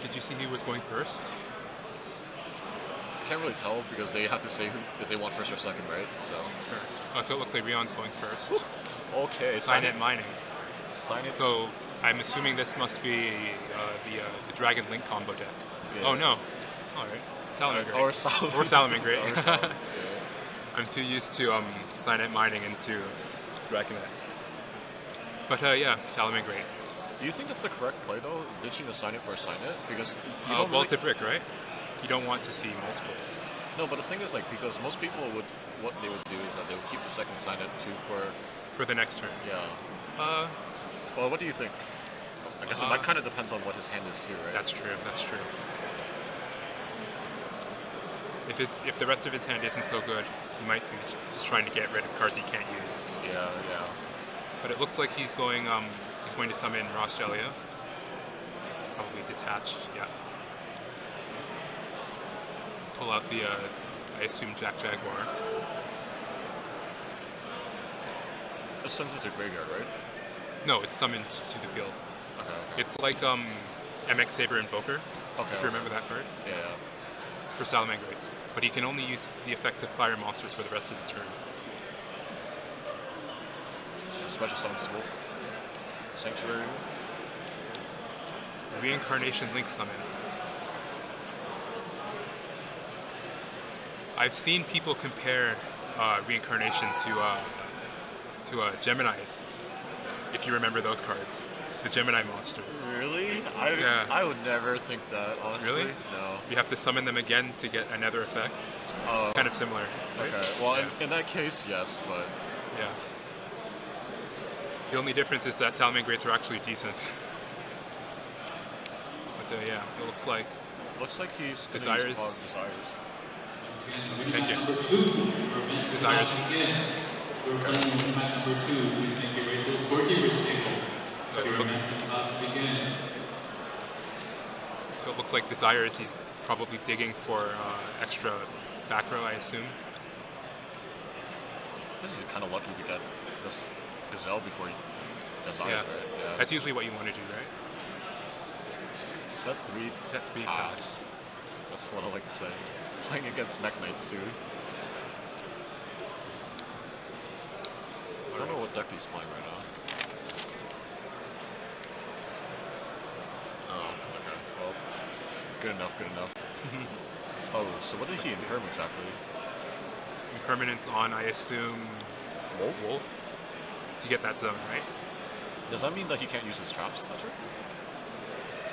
Did you see who was going first? Can't really tell because they have to say if they want first or second, right? So That's fair. Oh, so it looks like Rehan's going first. okay, Sign it mining. Sign it. So I'm assuming this must be the Dragon Link combo deck. Yeah. Oh no. All right. Salamangreat. Or Salamangreat. Or Salamangreat. Or Salamangreat, yeah. I'm too used to Signet mining into Draconet. But yeah, Salamangreat. Do you think that's the correct play though, ditching the sign it for a sign it? Because you Well, don't really... to brick, right? You don't want to see multiples. No, but the thing is, like, because most people would, what they would do is that they would keep the second sign it too for the next turn. Yeah. Well, what do you think? I guess that kind of depends on what his hand is too, right? That's true. That's true. If the rest of his hand isn't so good, he might be just trying to get rid of cards he can't use. Yeah. But it looks like he's going to summon Rostelia. Probably detached, yeah. Pull out the I assume Jack Jaguar. It sends it to graveyard, right? No, it's summoned to the field. Okay. It's like MX Saber Invoker. Okay. Do you remember that card? Yeah. For Salamangreats. But he can only use the effects of fire monsters for the rest of the turn. So special summons Wolf. Sanctuary. Reincarnation Link Summon. I've seen people compare Reincarnation to Gemini's, if you remember those cards. The Gemini monsters. Really? Yeah. I would never think that, honestly. Really? No. You have to summon them again to get another effect. Oh. It's kind of similar. Right? Okay. Well, yeah. in that case, yes, but... Yeah. The only difference is that Salamangreats are actually decent. But yeah, it looks like... Looks like he's gonna Desires. use Desires. Thank you. Number 2, Desires. We're playing map number 2. Please make your way to the scorekeeper's table. So it looks like Desires, he's probably digging for extra back row, I assume. This is kind of lucky to get this Gazelle before he does Yeah. right? Yeah. That's usually what you want to do, right? Set 3 Set 3 pass. That's what I like to say. Playing against Mech Knights too. I don't know what deck he's playing right now. Oh, okay. Well, good enough, good enough. Oh, so what did he imperm exactly? Impermanence on, I assume, Wolf? To get that zone, right? Does that mean that he can't use his traps, that turn?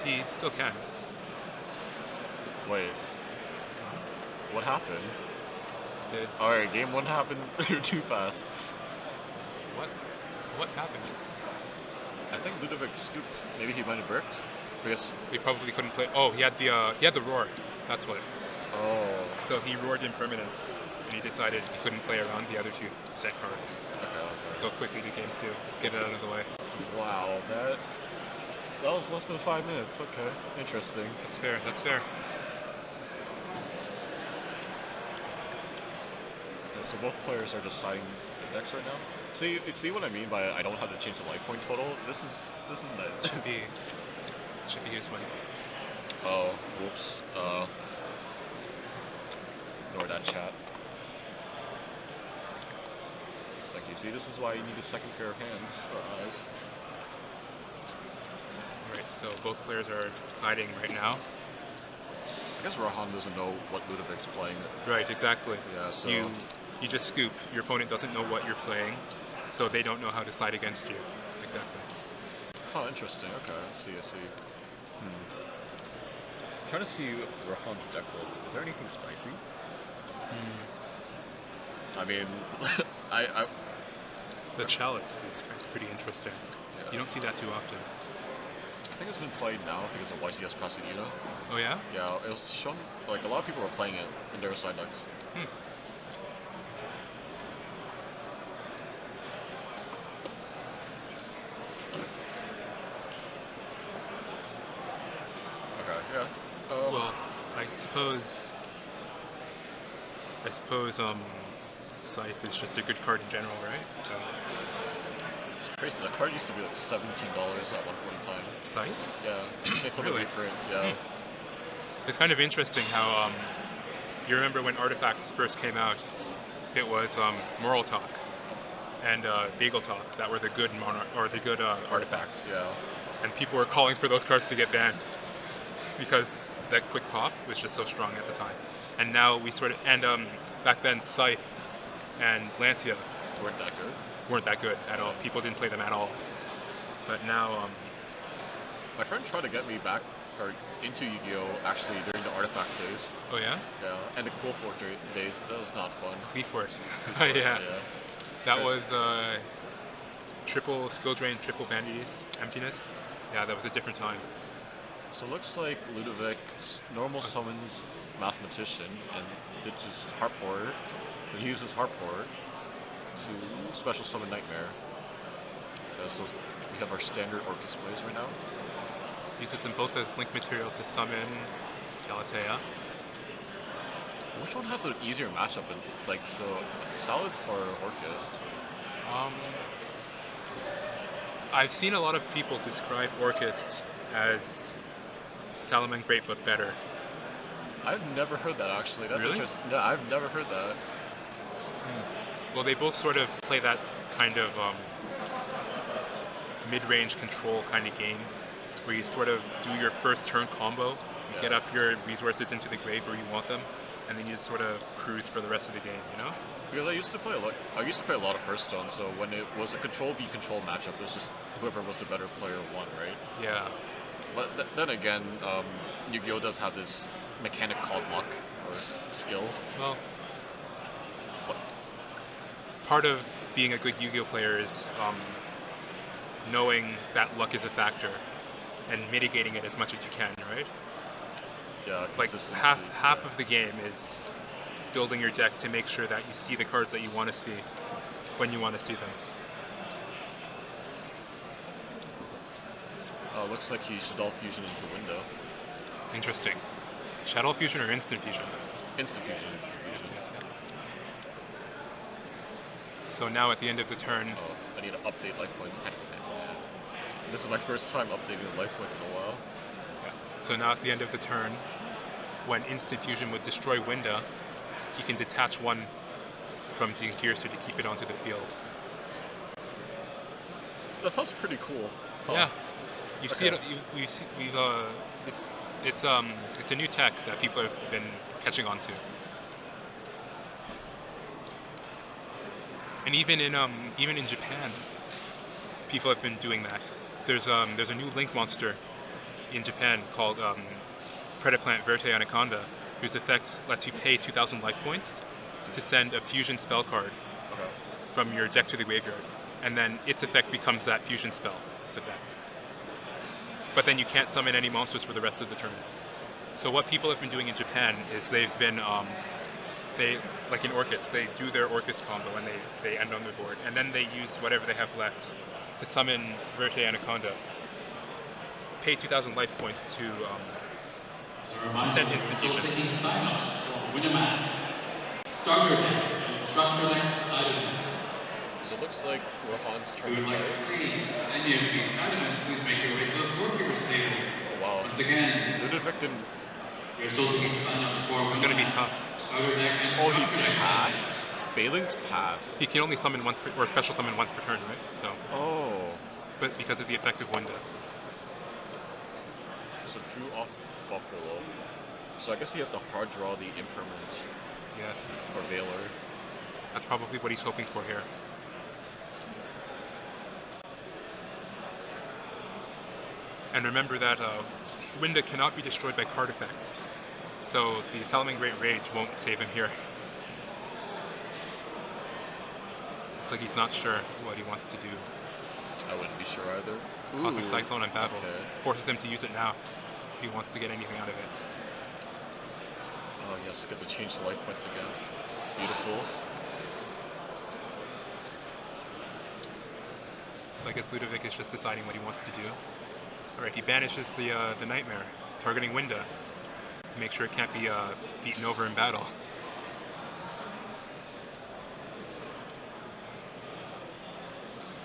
He still can. Wait. What happened? Did Alright, game 1 happened too fast. what happened? I think Ludovic scooped. Maybe he might have bricked. Because He probably couldn't play. Oh, he had the roar. That's what. oh, So he roared Impermanence, and he decided he couldn't play around the other 2 set cards. okay. Go quickly to game 2. Get it out of the way. Wow, that was less than 5 minutes. Okay, interesting. That's fair. That's fair. Okay, so both players are deciding the decks right now. See what I mean by I don't have to change the life point total. This is nice. Should be his one. Oh, whoops. Ignore that chat. Like you see, this is why you need a second pair of hands or eyes. Alright, so both players are deciding right now. I guess Rehan doesn't know what Ludovic's playing. Right, exactly. Yeah, so You just scoop. Your opponent doesn't know what you're playing, so they don't know how to side against you. Exactly. oh, interesting. Okay, I see. Trying to see Rehan's deck list. Is there anything spicy? I mean, I The Chalice is pretty interesting. Yeah. You don't see that too often. I think it's been played now because of YCS Pasadena. Oh yeah? Yeah, it was shown, like, a lot of people were playing it in their side decks. Okay, yeah. Well, I suppose Scythe is just a good card in general, right? So It's crazy. That card used to be like $17 at one point in time. Scythe? Yeah, it's on Really? the reprint. Yeah. It's kind of interesting how you remember when artifacts first came out, it was Moral Talk and Bagel Talk that were the good artifacts. Yeah. And people were calling for those cards to get banned because that quick pop was just so strong at the time. And now we sort of back then Scythe and Lancia Weren't that good. at all. People didn't play them at all. But now My friend tried to get me back or into Yu-Gi-Oh! Actually during the artifact days. oh yeah, Yeah, and the Cool Fort days. That was not fun. Cleafort. Fort, yeah. That Yeah. was triple skill drain, triple vanities, emptiness. Yeah, that was a different time. So it looks like Ludovic normal summons Mathematician and ditches Harp Horror. Then he uses Harp Horror to special summon Nightmare. So we have our standard Orcust plays right now. Uses them both as link material to summon Galatea. Which one has an easier matchup? Salads or Orcust? I've seen a lot of people describe Orcust as Salamangreat but better. I've never heard that actually. That's Really? interesting. Yeah, I've never heard that. Well, they both sort of play that kind of mid-range control kind of game, where you sort of do your first turn combo, you get up your resources into the grave where you want them, and then you just sort of cruise for the rest of the game, you know? Because I used to play a lot of Hearthstone, so when it was a control v control matchup, it was just whoever was the better player won, right? Yeah. But then again, Yu-Gi-Oh! Does have this mechanic called luck or skill. Well, part of being a good Yu-Gi-Oh player is knowing that luck is a factor and mitigating it as much as you can, right? Yeah, Like consistency. half of the game is building your deck to make sure that you see the cards that you want to see when you want to see them. Looks like he should all fusion into window. Interesting. Shadow Fusion or Instant Fusion? Instant fusion. Yes. So now at the end of the turn, Oh, I need to update life points. This is my first time updating the life points in a while. so now at the end of the turn, when Instant Fusion would destroy Winda, you can detach one from the Gearser to keep it onto the field. That sounds pretty cool. Huh. Yeah, you see Okay. it. It's a new tech that people have been catching on to. And even in Japan, people have been doing that. There's a new Link monster in Japan called Predaplant Verte Anaconda, whose effect lets you pay 2,000 life points to send a fusion spell card Okay. from your deck to the graveyard, and then its effect becomes that fusion spell. Its effect. But then you can't summon any monsters for the rest of the turn. So what people have been doing in Japan is they've been like in Orcust, they do their Orcust combo and they end on their board, and then they use whatever they have left to summon Verte Anaconda, pay 2,000 life points to send instant fusion. Taking sign-ups for Winamax. Starter deck and structure deck side events. So it looks like Rehan's We turn to would like play. to greet any of these side events. Please make your way to the scorekeeper's table. Oh, wow. Once again, Ludovic didn't. we are still taking sign-ups for This is gonna be Winamax. tough. Starter deck and Oh, he structure deck side passed. events. Bailing's pass. He can only summon once or special summon once per turn, right? So, Oh. but because of the effect of Winda. So drew off Buffalo. So I guess he has to hard draw the impermanence Yes, or Veiler. that's probably what he's hoping for here. And remember that Winda cannot be destroyed by card effects, so the Salamangreat Rage won't save him here. Looks like he's not sure what he wants to do. I wouldn't be sure either. Cosmic Ooh, Cyclone and Babel okay. forces him to use it now if he wants to get anything out of it. Oh, yes, get to change the life points again. Beautiful. So I guess Ludovic is just deciding what he wants to do. Alright, he banishes the Nightmare, targeting Winda to make sure it can't be beaten over in battle.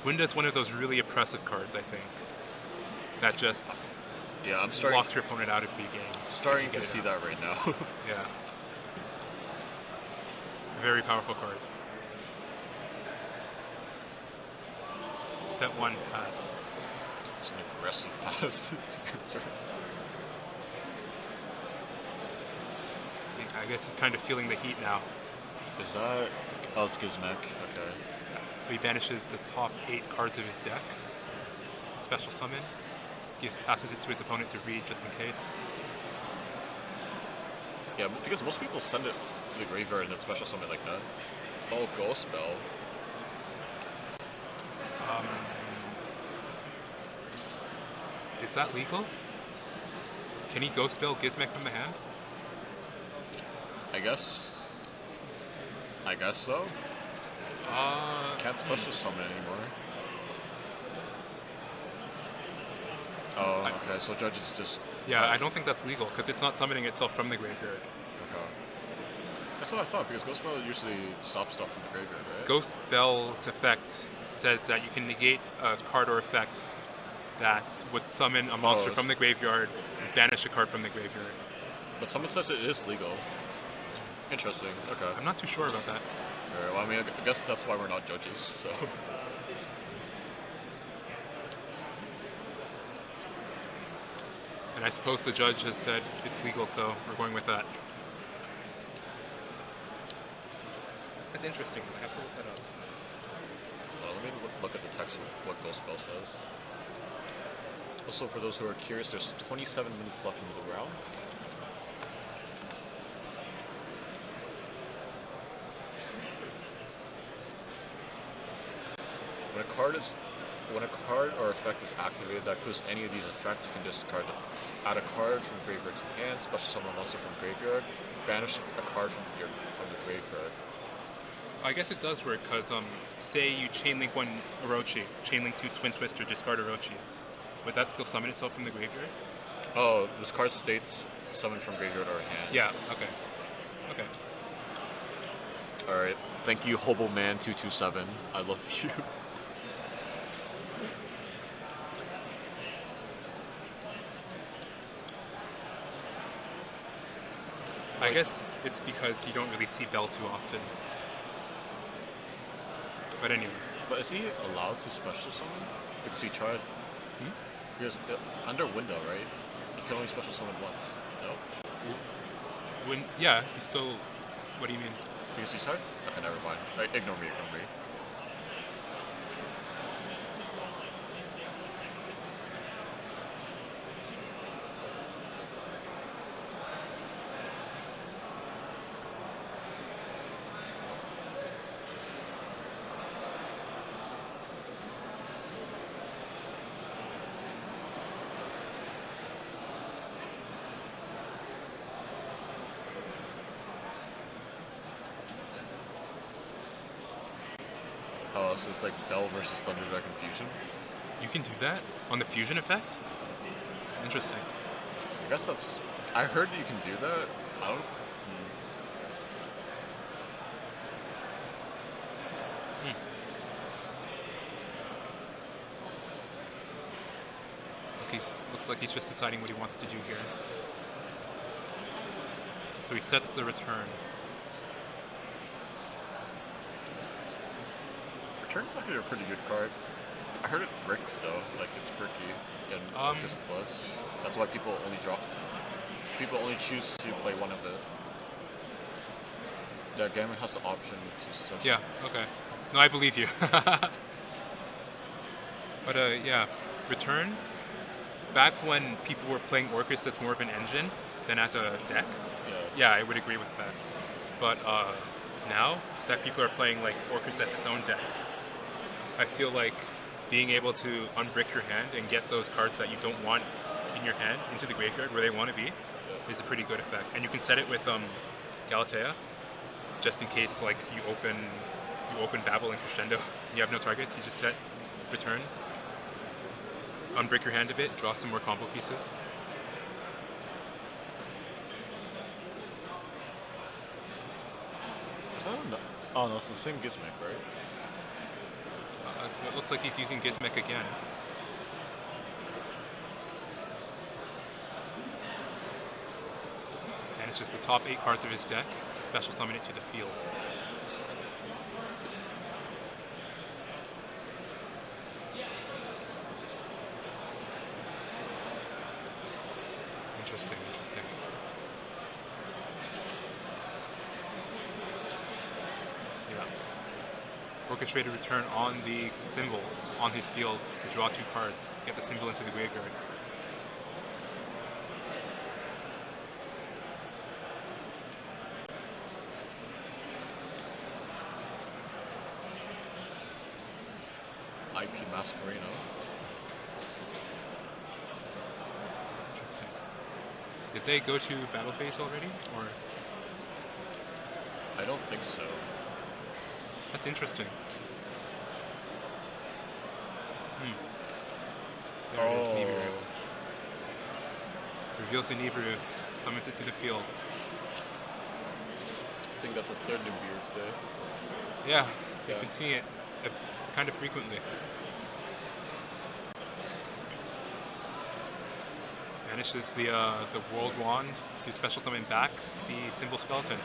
Winda is one of those really oppressive cards, I think, that just Yeah, I'm locks your opponent out of the game. starting to see that right now. Yeah. Very powerful card. Set 1 pass. It's an aggressive pass. I guess he's kind of feeling the heat now. Is that... Oh, it's Gizmek. Okay. So he banishes the top 8 cards of his deck. It's a special summon. Passes it to his opponent to read just in case. Yeah, because most people send it to the graveyard and then special summon like that. Oh, Ghost Spell. Is that legal? Can he Ghost Spell Gizmek from the hand? I guess so. Can't special summon anymore. Oh, okay, so Judge is just... Yeah, I don't think that's legal, because it's not summoning itself from the graveyard. Okay. That's what I thought, because Ghost Spell usually stops stuff from the graveyard, right? Ghost Spell's effect says that you can negate a card or effect that would summon a monster from the graveyard and banish a card from the graveyard. But someone says it is legal. Interesting, okay. I'm not too sure about that. Alright, well, I mean, I guess that's why we're not judges, so... And I suppose the judge has said it's legal, so we're going with that. That's interesting. I have to look that up. Let me look at the text of what Ghost Spell says. Also, for those who are curious, there's 27 minutes left in the round. When a card or effect is activated that includes any of these effects, you can discard add a card from graveyard to hand, special summon a monster from graveyard, banish a card from the graveyard. I guess it does work because say you chainlink 1 Orochi, chainlink 2 Twin Twister, discard Orochi. Would that still summon itself from the graveyard? Oh, this card states summon from graveyard or hand. Yeah. Okay. Okay. All right. Thank you, Hoboman227. I love you. I guess it's because you don't really see Bell too often. But anyway. But is he allowed to special summon? Because he tried. Because under window, right? You can only special summon once. No? Yeah, he's still. What do you mean? Because he's hard? Okay, never mind. Ignore me. Oh, so it's like Bell versus Thunderjack and Fusion? You can do that on the fusion effect? Interesting. I guess that's... I heard you can do that. I don't... Looks like he's just deciding what he wants to do here. So he sets the return. Return's actually a pretty good card. I heard it bricks though, like it's bricky in Orcust list. That's why people only choose to play one of it. Yeah, Gamma has the option to search. Yeah, okay. No, I believe you. But yeah, return. Back when people were playing Orcust as more of an engine than as a deck, yeah, I would agree with that. But now that people are playing like Orcust as its own deck, I feel like being able to unbrick your hand and get those cards that you don't want in your hand into the graveyard where they want to be is a pretty good effect. And you can set it with Galatea, just in case like you open Babel and Crescendo, you have no targets, you just set return, unbrick your hand a bit, draw some more combo pieces. Is that oh no, it's the same Gizmek, right? So it looks like he's using Gizmek again. It's just the top 8 cards of his deck to special summon it to the field. Interesting, interesting. Yeah. Orchestrated return on the symbol on his field to draw 2 cards, get the symbol into the graveyard. IP Masquerino. Interesting. Did they go to battle phase already, or? I don't think so. That's interesting. There it is, Nibiru. Reveals the Nibiru, summons it to the field. I think that's a third Nibiru today. Yeah, we've Yeah. been seeing it kind of frequently. Banishes the World Wand to special summon back the symbol skeleton.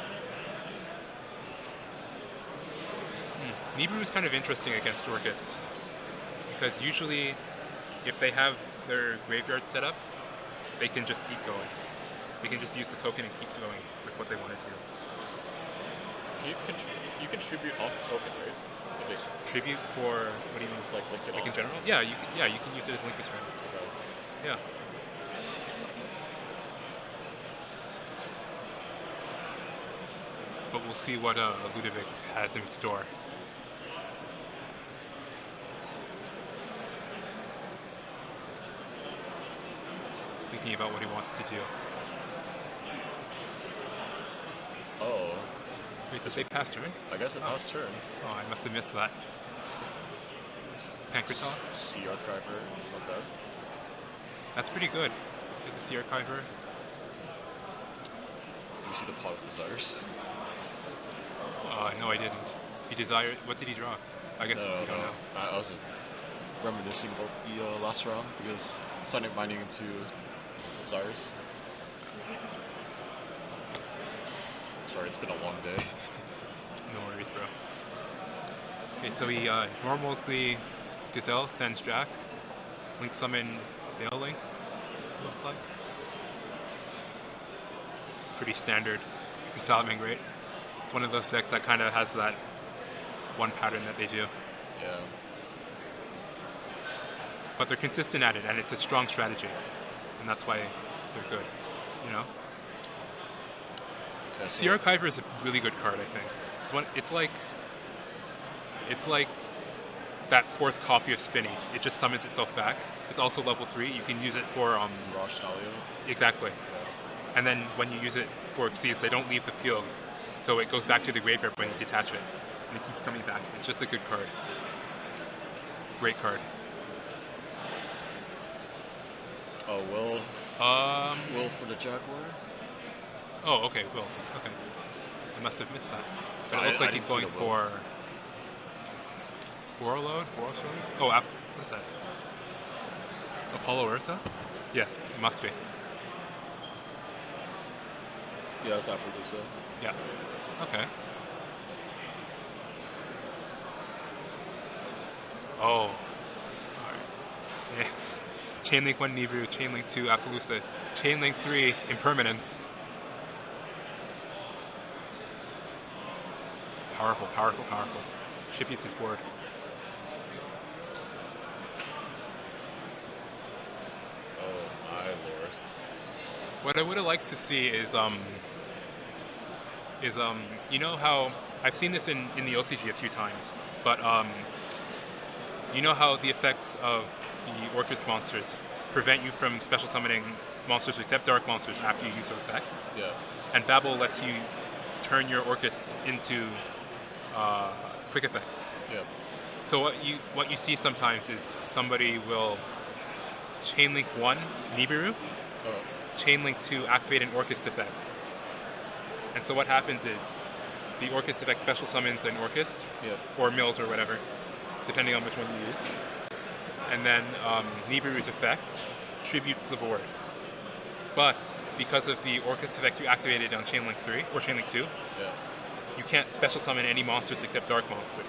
Nibiru is kind of interesting against Orcust, because usually if they have their graveyard set up, they can just keep going. They can just use the token and keep going with what they want to do. You contribute off the token, right? If they Tribute for, what do you mean? link it Like in off. general? Yeah, you can use it as link return. Okay. Yeah. But we'll see what Ludovic has in store. He's thinking about what he wants to do. Oh, Wait, did they pass turn? I guess it passed turn. Oh, I must have missed that. Pancreton? Sea Archiver, not bad. That's pretty good. Did the Sea Archiver? Do you see the Pot of Desires? No, I didn't. He desired. What did he draw? I guess we don't know. I was reminiscing about the last round because Sonic Mining into Desires. Sorry, it's been a long day. No worries, bro. Okay, so he normals the Gazelle, sends Jack, link summon Veil Links, looks like. Pretty standard for Salamangreat. It's one of those decks that kind of has that one pattern that they do. Yeah. But they're consistent at it, and it's a strong strategy. And that's why they're good, you know? Okay, Sea Archiver is a really good card, I think. It's like that 4th copy of Spinny. It just summons itself back. It's also level 3. You can use it for Rosh Stallion. exactly. Yeah. And then when you use it for Exceeds, they don't leave the field, so it goes back to the graveyard when you detach it, and it keeps coming back. It's just a good card. Great card. Oh, Will for the Jaguar? Oh, okay, Will. Okay. I must have missed that. But it I- looks like I he's didn't see going the Will. for Borreload? Oh, what is that? Apollo Ursa? Yes, it must be. Yeah, it's Appaloosa. Yeah. Okay. Oh. Alright. Yeah. Chainlink 1 Nibiru, Chainlink 2 Appaloosa, Chainlink 3 Impermanence. Powerful, powerful, powerful. Tributes his board. Oh my lord. What I would have liked to see is you know how I've seen this in the OCG a few times, but you know how the effects of the Orcust monsters prevent you from special summoning monsters except dark monsters after you use their effects, Yeah. and Babel lets you turn your Orcusts into quick effects. Yeah. So what you see sometimes is somebody will chainlink 1 Nibiru, Oh. chainlink 2 activate an Orcust effect. And so what happens is the Orcust effect special summons an Orcust, Yeah. or Mills or whatever, depending on which one you use. And then Nibiru's effect tributes the board. But because of the Orcust effect you activated on Chain Link 3 or Chain Link 2, Yeah. you can't special summon any monsters except dark monsters.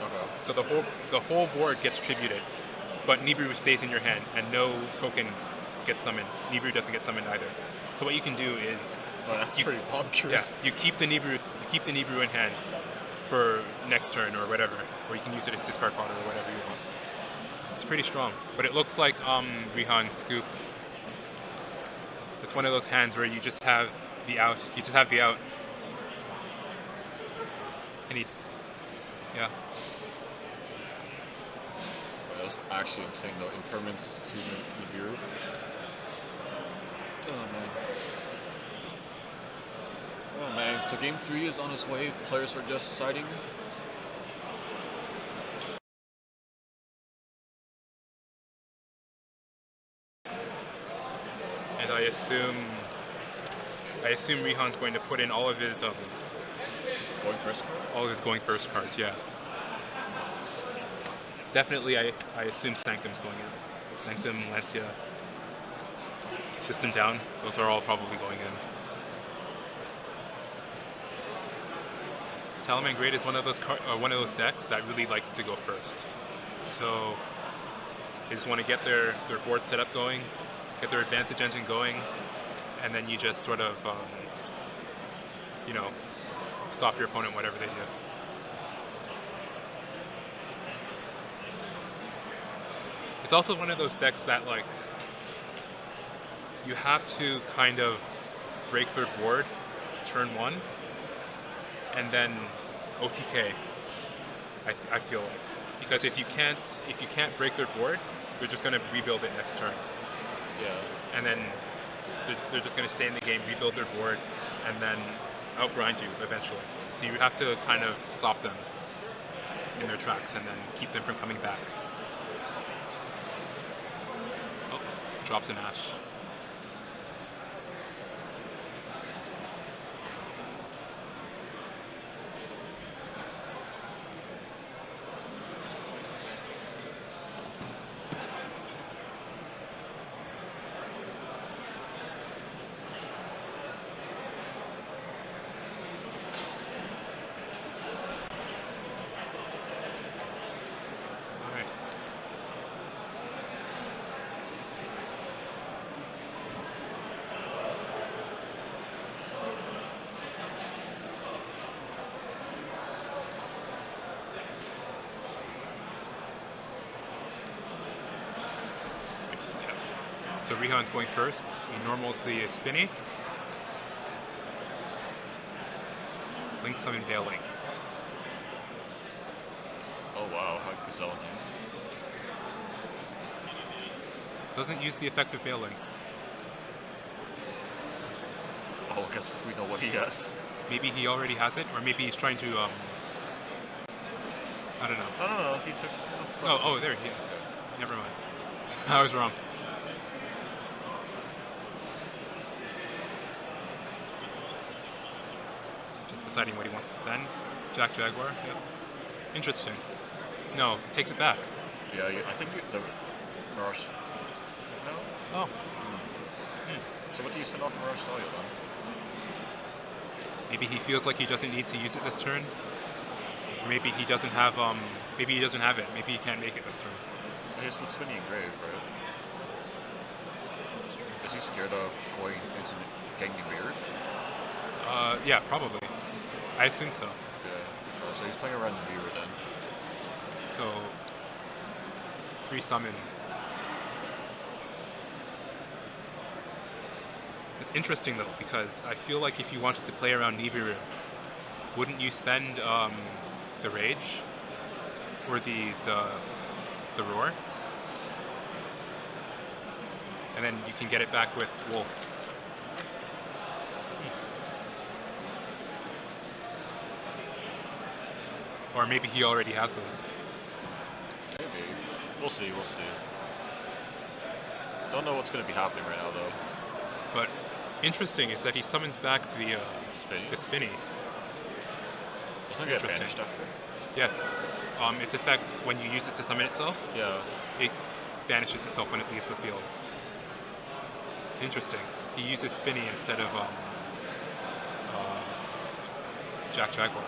Okay. So the whole board gets tributed, but Nibiru stays in your hand and no token gets summoned. Nibiru doesn't get summoned either. So what you can do is Well, that's pretty bonkers. yeah, you keep the Nibiru in hand for next turn or whatever, or you can use it as discard fodder or whatever you want. It's pretty strong, but it looks like Rehan scooped. It's one of those hands where you just have the out. You just have the out. And yeah. That was actually insane though. Impermanence to Nibiru. Oh man. Oh man. So game 3 is on its way. Players are just siding. And I assume Rehan's going to put in all of his Going first cards? all of his going first cards. Yeah. Definitely, I assume Sanctum's going in. Sanctum, Lancia, System Down. Those are all probably going in. Salamangreat is one of those decks that really likes to go first. So they just want to get their board setup going, get their advantage engine going, and then you just sort of stop your opponent whatever they do. It's also one of those decks that like you have to kind of break their board turn 1 and then OTK. I feel like, because if you can't break their board, they're just going to rebuild it next turn. Yeah. And then they're just going to stay in the game, rebuild their board, and then outgrind you eventually. So you have to kind of stop them in their tracks and then keep them from coming back. Oh, drops an Ash. So Rehan's going first. He normals the Spinny. Link summon Veil Links. Oh wow, how Gazelle. Doesn't use the effect of Veil Links. Oh, I guess we know what he has. Maybe he already has it, or maybe he's trying to, I don't know. No, he's searching. Oh, there he is. Never mind. I was wrong. Just deciding what he wants to send. Jack Jaguar, yep. Interesting. No, he takes it back. Yeah, I think the Mirage. No? Oh. So what do you send off Mirage Dahlia then? Maybe he feels like he doesn't need to use it this turn. Or maybe he doesn't have it. Maybe he can't make it this turn. Here's the Spinny Engrave, right? Is he scared of going into getting weird? Yeah, probably. I assume so. Yeah. So he's playing around Nibiru then. So 3 summons. It's interesting though, because I feel like if you wanted to play around Nibiru, wouldn't you send the Rage or the Roar, and then you can get it back with Wolf. Or maybe he already has them. Maybe. We'll see. Don't know what's going to be happening right now though. But interesting is that he summons back the Spinny. Doesn't it get banished after? Yes. Its effect, when you use it to summon itself, Yeah. it banishes itself when it leaves the field. Interesting. he uses Spinny instead of Jack Jaguar.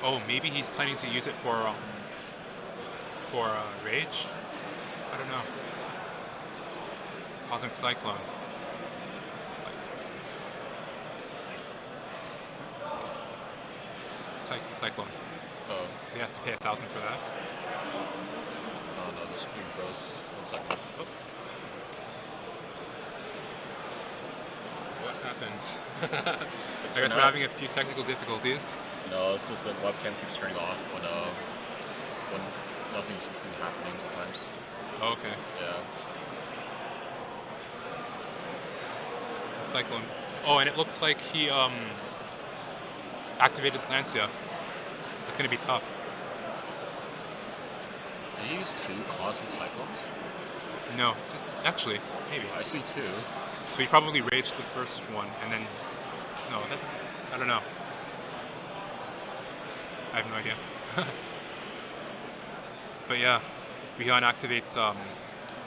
Oh, maybe he's planning to use it for Rage? I don't know. Cosmic Cyclone. Cyclone. Oh. So he has to pay 1,000 for that. Oh no, the screen froze. 1 second. Oh. What happened? I guess we're having a few technical difficulties. No, it's just the webcam keeps turning off when nothing's been happening sometimes. Oh, okay. Yeah. So Cyclone. Oh, and it looks like he activated Lancia. It's gonna be tough. Did he use 2 Cosmic Cyclones? No, just actually, maybe. I see 2. So he probably raged the first one, and then no, that's I don't know. I have no idea. But yeah, Rehan activates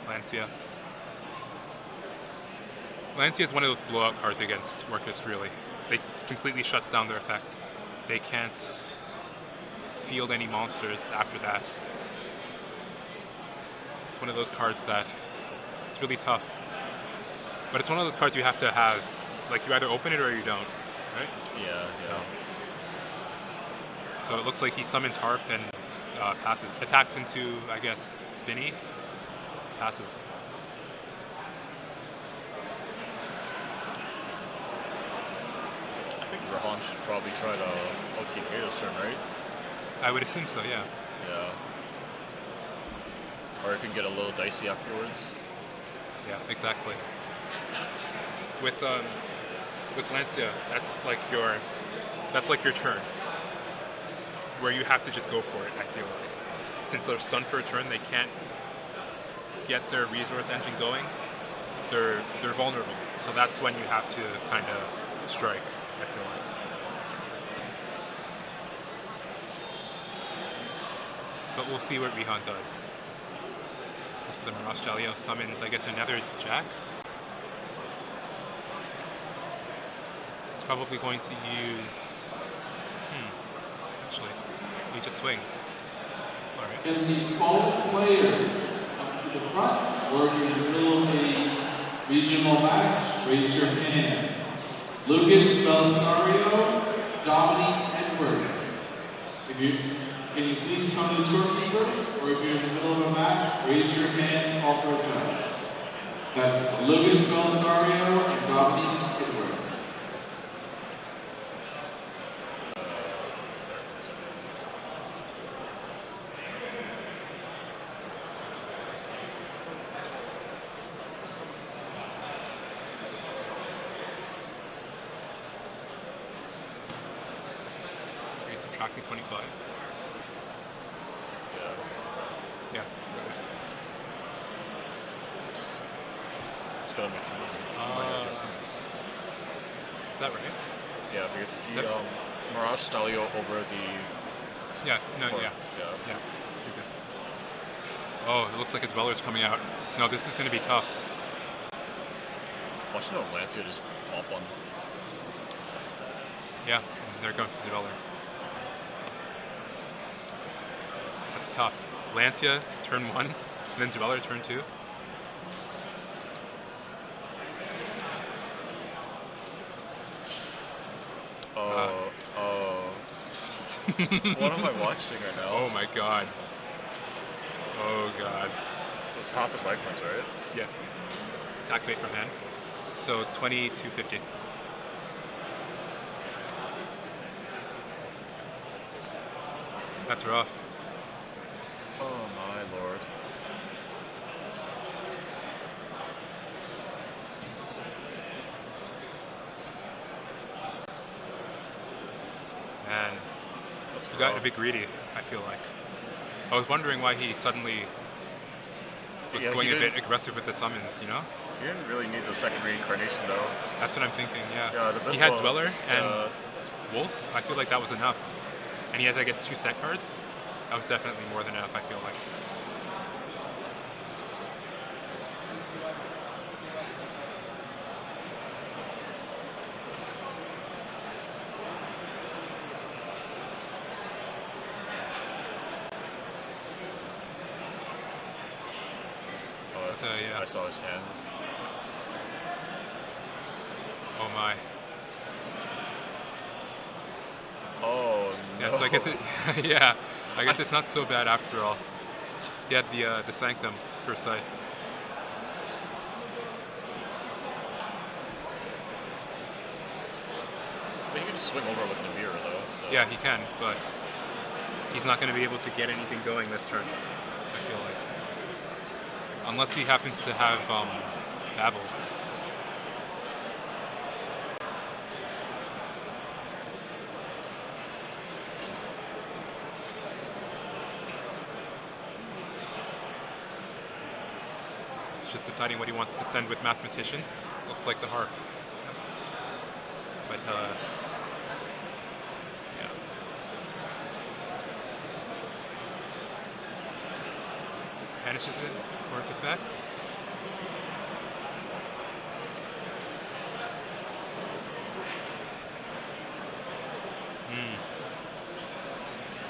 Lancia. Lancia is one of those blowout cards against Orcust, really. They completely shuts down their effects. They can't field any monsters after that. It's one of those cards that it's really tough. But it's one of those cards you have to have, like you either open it or you don't, right? Yeah. So it looks like he summons Harp and passes. Attacks into, I guess, Spinny. Passes. I think Rehan should probably try to OTK this turn, right? I would assume so, yeah. Yeah. Or it can get a little dicey afterwards. Yeah, exactly. With Lancia, that's like your turn. Where you have to just go for it, I feel like. Since they're stunned for a turn, they can't get their resource engine going. They're vulnerable. So that's when you have to kind of strike, I feel like. But we'll see what Rehan does. As for the Mirage Jaleo summons, I guess, another Jack. He's probably going to use... Actually, he just swings. Alright. Can the following players come to the front or in the middle of a regional match? Raise your hand. Lucas Belisario, Dominique Edwards. Can you please come to the scorekeeper? Or if you're in the middle of a match, raise your hand, call for a judge. That's Lucas Belisario and Dominique Edwards. Subtracting 25. Yeah. Just gotta make some minor adjustments. Is that right? Yeah, because he Mirage Stalio over the... Yeah, no, Or, yeah. Yeah. Yeah. You're good. Oh, it looks like a Dweller's coming out. No, this is going to be tough. Watch no Lancia just pop one. Yeah, and there comes the Dweller. That's tough. Lancia, turn 1, and then Dweller, turn 2. What am I watching right now? Oh my god. Oh god. It's half his life points, right? Yes. It's activate from hand. So 20 to 50. That's rough. Oh my lord. Man, That's we got a rough. bit greedy, I feel like. I was wondering why he suddenly was Yeah, going he a bit didn't- aggressive with the summons, you know? You didn't really need the second reincarnation though. That's what I'm thinking, yeah. Yeah, the He had Bissell, Dweller and Wolf. I feel like that was enough. and he has, I guess, 2 set cards, that was definitely more than enough, I feel like. Yeah. I saw his hand. Oh my. Oh no. Yeah, so I guess it, yeah, I guess it's not so bad after all. He had the Sanctum for sight. But he can just swing over with the mirror though. So. Yeah, he can, but he's not going to be able to get anything going this turn, I feel like. Unless he happens to have Babel. He's just deciding what he wants to send with Mathematician. Looks like the harp. But, yeah. Banishes it for its effects.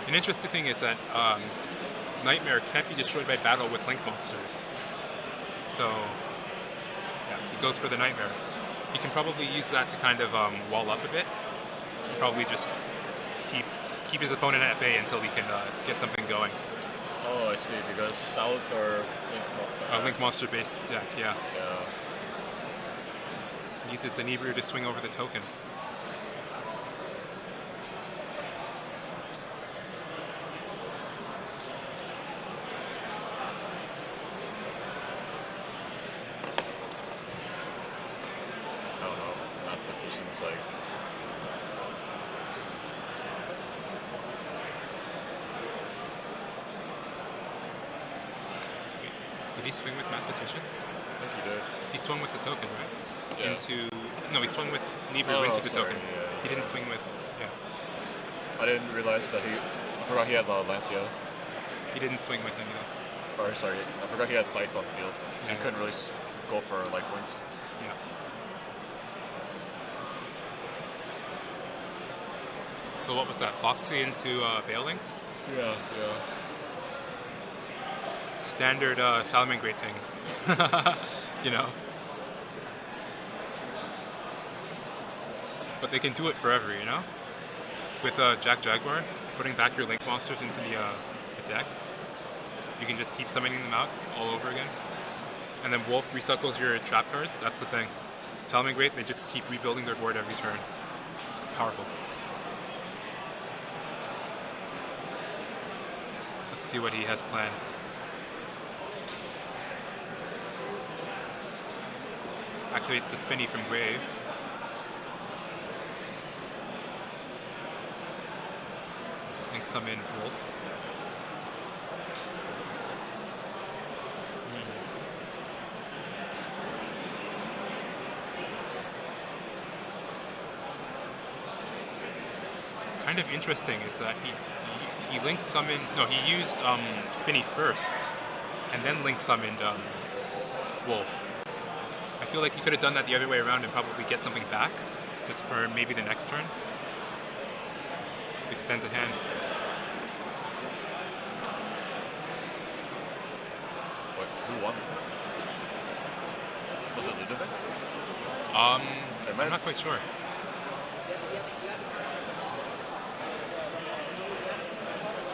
An interesting thing is that Nightmare can't be destroyed by battle with Link monsters. So, yeah, he goes for the Nightmare. He can probably use that to kind of wall up a bit. And probably just keep his opponent at bay until he can get something going. Oh, I see. Because salads are Link monster based deck, yeah. Yeah. He uses Inebriator to swing over the token. I don't know. Mathematician's like. Did he swing with Mathematician? I think he did. He swung with the token, right? Yeah. No, he swung with Inebriator into the sorry, token. yeah, He didn't swing with, yeah. I didn't realize that I forgot he had Lancia. He didn't swing with any of that. Or sorry, I forgot he had Scythe on the field. So Yeah. he couldn't really go for life points. Yeah. So what was that? Foxy into Balinks? Yeah. Standard Salamangreat things. You know? But they can do it forever, you know? With Jack Jaguar, putting back your Link monsters into the deck, you can just keep summoning them out all over again. And then Wolf recycles your trap cards, that's the thing. Salamangreat, they just keep rebuilding their board every turn. It's powerful. Let's see what he has planned. Activates the Spinny from Grave. Link summon Wolf. Kind of interesting is that he Link summoned, no, he used Spinny first, and then Link summoned Wolf. I feel like he could have done that the other way around and probably get something back, just for maybe the next turn. Extends a hand. What? Who won? Was it Ludovic? I'm not quite sure.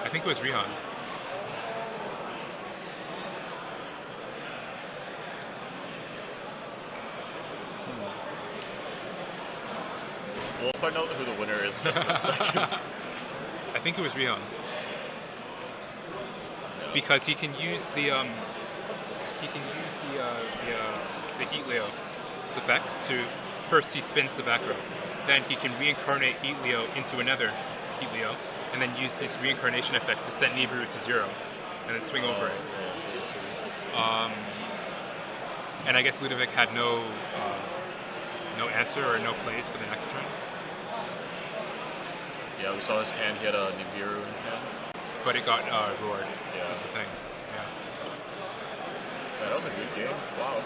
I think it was Rehan. We'll find out who the winner is just in a second. I think it was Rehan. Because he can use the Heat Leo's effect to first he spins the back row, then he can reincarnate Heat Leo into another Heat Leo, and then use his reincarnation effect to set Nibiru to 0, and then swing over it. And I guess Ludovic had no answer or no plays for the next turn. Yeah, we saw his hand. He had a Nibiru in hand. but it got roared. Yeah. That's the thing. Yeah. Yeah, that was a good game. Wow.